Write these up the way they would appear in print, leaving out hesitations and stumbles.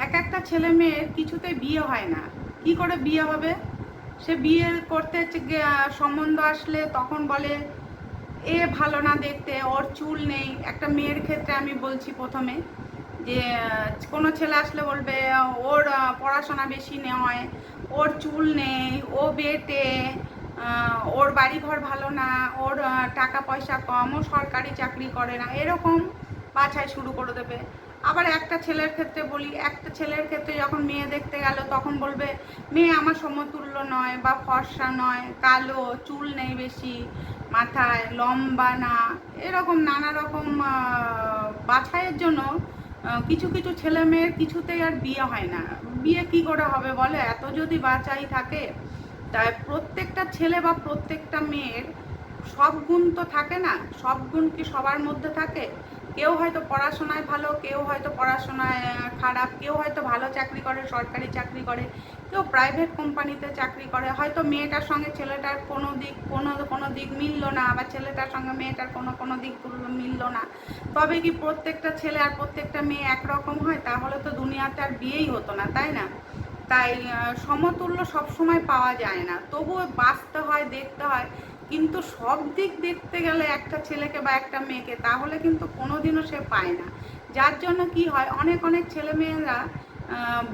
এক একটা ছেলে মেয়ের কিছুতে বিয়ে হয় না। কি করে বিয়ে হবে? সে বিয়ে করতে সম্বন্ধ আসলে তখন বলে এ ভালো না দেখতে, ওর চুল নেই। একটা মেয়ের ক্ষেত্রে আমি বলছি প্রথমে যে কোনো ছেলে আসলে বলবে ওর পড়াশোনা বেশি নয়, ওর চুল নেই, ও বেটে, ওর বাড়িঘর ভালো না, ওর টাকা পয়সা কম, ও সরকারি চাকরি করে না, এরকম বাছাই শুরু করে দেবে। আবার একটা ছেলের ক্ষেত্রে বলি, একটা ছেলের ক্ষেত্রে যখন মেয়ে দেখতে গেল তখন বলবে মেয়ে আমার সমতুল্য নয়, বা ফর্সা নয়, কালো, চুল নেই বেশি মাথায়, লম্বা না, এরকম নানা রকম বাছাইয়ের জন্য কিছু কিছু ছেলে মেয়ের কিছুতেই আর বিয়ে হয় না। বিয়ে কি করে হবে বলে? এত যদি বাছাই থাকে, তাই প্রত্যেকটা ছেলে বা প্রত্যেকটা মেয়ের সব গুণ তো থাকে না। সব গুণ কি সবার মধ্যে থাকে? কেউ হয়তো পড়াশোনায় ভালো, কেউ হয়তো পড়াশোনায় খারাপ, কেউ হয়তো ভালো চাকরি করে, সরকারি চাকরি করে, কেউ প্রাইভেট কোম্পানিতে চাকরি করে। হয়তো মেয়েটার সঙ্গে ছেলেটার কোনো দিক মিললো না, বা ছেলেটার সঙ্গে মেয়েটার কোনো দিক মিললো না। তবে কি প্রত্যেকটা ছেলে আর প্রত্যেকটা মেয়ে একরকম হয়? তাহলে তো দুনিয়াতে আর বিয়েই হতো না, তাই না? তাই সমতুল্য সবসময় পাওয়া যায় না, তবুও বাঁচতে হয়, দেখতে হয়। কিন্তু সব দিক দেখতে গেলে একটা ছেলেকে বা একটা মেয়েকে, তাহলে কিন্তু কোনোদিনও সে পায় না। যার জন্য কি হয়, অনেক অনেক ছেলে মেয়েরা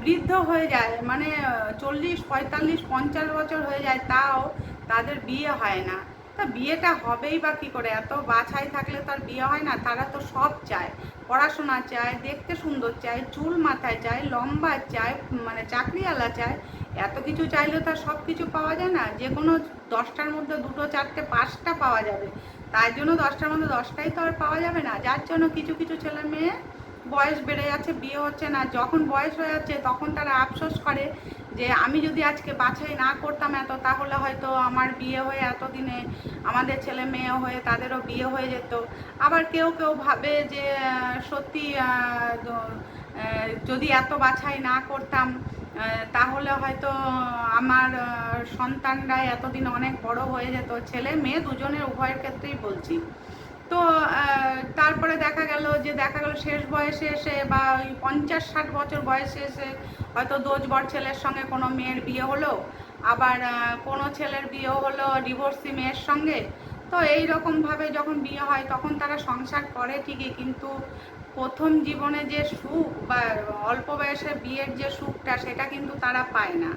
বৃদ্ধ হয়ে যায়, মানে 40, 45, 50 বছর হয়ে যায়, তাও তাদের বিয়ে হয় না। তা বিয়েটা হবেই বা কী করে? এত বাছাই থাকলে তো আর বিয়ে হয় না। তারা তো সব চায়, পড়াশোনা চায়, দেখতে সুন্দর চায়, চুল মাথায় চায়, লম্বা চায়, মানে চাকরিওয়ালা চায়। এত কিছু চাইলেও তার সব কিছু পাওয়া যায় না। যে কোনো 10টার মধ্যে 2টো, 4টে, 5টা পাওয়া যাবে। তাই জন্য 10টার মধ্যে 10টাই তো আর পাওয়া যাবে না। যার জন্য কিছু কিছু ছেলে মেয়ে বয়স বেড়ে যাচ্ছে, বিয়ে হচ্ছে না। যখন বয়স হয়ে যাচ্ছে তখন তারা আফসোস করে যে আমি যদি আজকে বাছাই না করতাম এত, তাহলে হয়তো আমার বিয়ে হয়ে এতদিনে আমাদের ছেলে মেয়ে হয়ে তাদেরও বিয়ে হয়ে যেত। আবার কেউ কেউ ভাবে যে সত্যি যদি এত বাছাই না করতাম তাহলে হয়তো আমার সন্তানরা এতদিন অনেক বড় হয়ে যেত। ছেলে মেয়ে দুজনের উভয়ের ক্ষেত্রেই বলছি। তো তারপরে দেখা গেল শেষ বয়সে এসে, বা ওই 50-60 বছর বয়সে এসে হয়তো দোজবর ছেলের সঙ্গে কোনো মেয়ের বিয়ে হলো, আবার কোনো ছেলের বিয়ে হলো ডিভোর্সি মেয়ের সঙ্গে। তো এই রকমভাবে যখন বিয়ে হয় তখন তারা সংসার করে ঠিকই, কিন্তু প্রথম জীবনে যে সুখ বা অল্প বয়সে বিয়ের যে সুখটা, সেটা কিন্তু তারা পায় না।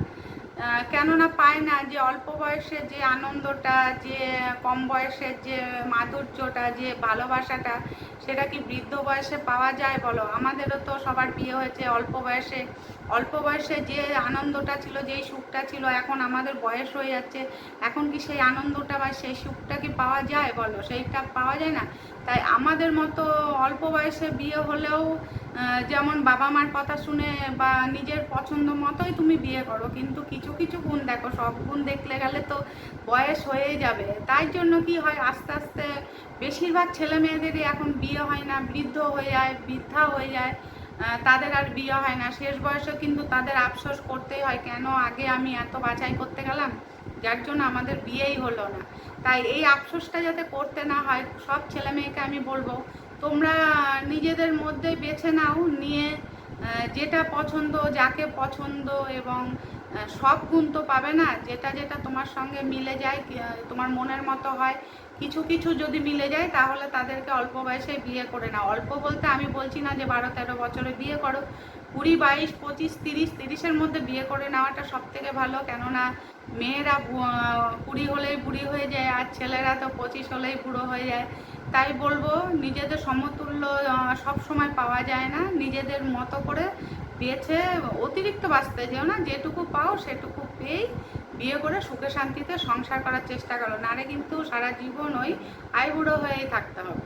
কেননা পায় না যে অল্প বয়সে যে আনন্দটা, যে কম বয়সের যে মাধুর্যটা, যে ভালোবাসাটা, সেটা কি বৃদ্ধ বয়সে পাওয়া যায় বলো? আমাদেরও তো সবার বিয়ে হয়েছে অল্প বয়সে। অল্প বয়সে যে আনন্দটা ছিল, যেই সুখটা ছিল, এখন আমাদের বয়স হয়ে যাচ্ছে, এখন কি সেই আনন্দটা বা সেই সুখটা কি পাওয়া যায় বলো? সেইটা পাওয়া যায় না। তাই আমাদের মতো অল্প বয়সে বিয়ে হলেও যেমন বাবা মার কথা শুনে বা নিজের পছন্দ মতোই তুমি বিয়ে করো, কিন্তু কিছু কিছু গুণ দেখো। সব গুণ দেখলে গেলে তো বয়স হয়েই যাবে। তাই জন্য কি হয়, আস্তে আস্তে বেশিরভাগ ছেলে মেয়েদেরই এখন বিয়ে হয় না, বৃদ্ধ হয়ে যায়, বৃদ্ধা হয়ে যায়, তাদের আর বিয়ে হয় না। শেষ বয়সে কিন্তু তাদের আফসোস করতেই হয়, কেন আগে আমি এত বাছাই করতে গেলাম, যার জন্য আমাদের বিয়েই হলো না। তাই এই আফসোসটা যাতে করতে না হয়, সব ছেলে মেয়েকে আমি বলবো তোমরা নিজেদের মধ্যে বেছে নাও, নিয়ে যেটা পছন্দ, যাকে পছন্দ, এবং সব গুণ তো পাবে না। যেটা যেটা তোমার সঙ্গে মিলে যায়, তোমার মনের মতো হয়, কিছু কিছু যদি মিলে যায়, তাহলে তাদেরকে অল্প বয়সে বিয়ে করে নাও। অল্প বলতে আমি বলছি না যে 12-13 বছরে বিয়ে করো, 20, 22, 25, 30, 30-এর মধ্যে বিয়ে করে নেওয়াটা সব থেকে ভালো। কেননা মেয়েরা 20 হলেই বুড়ি হয়ে যায়, আর ছেলেরা তো 25 হলেই বুড়ো হয়ে যায়। তাই বলবো নিজেদের সমতুল্য সব সময় পাওয়া যায় না। নিজেদের মতো করে বেছে অতিরিক্ত বাঁচতে যেও না, যেটুকু পাও সেটুকু পেয়েই বিয়ে করে সুখে শান্তিতে সংসার করার চেষ্টা করো, নারে কিন্তু সারা জীবন ওই আইবুড়ো হয়েই থাকতে হবে।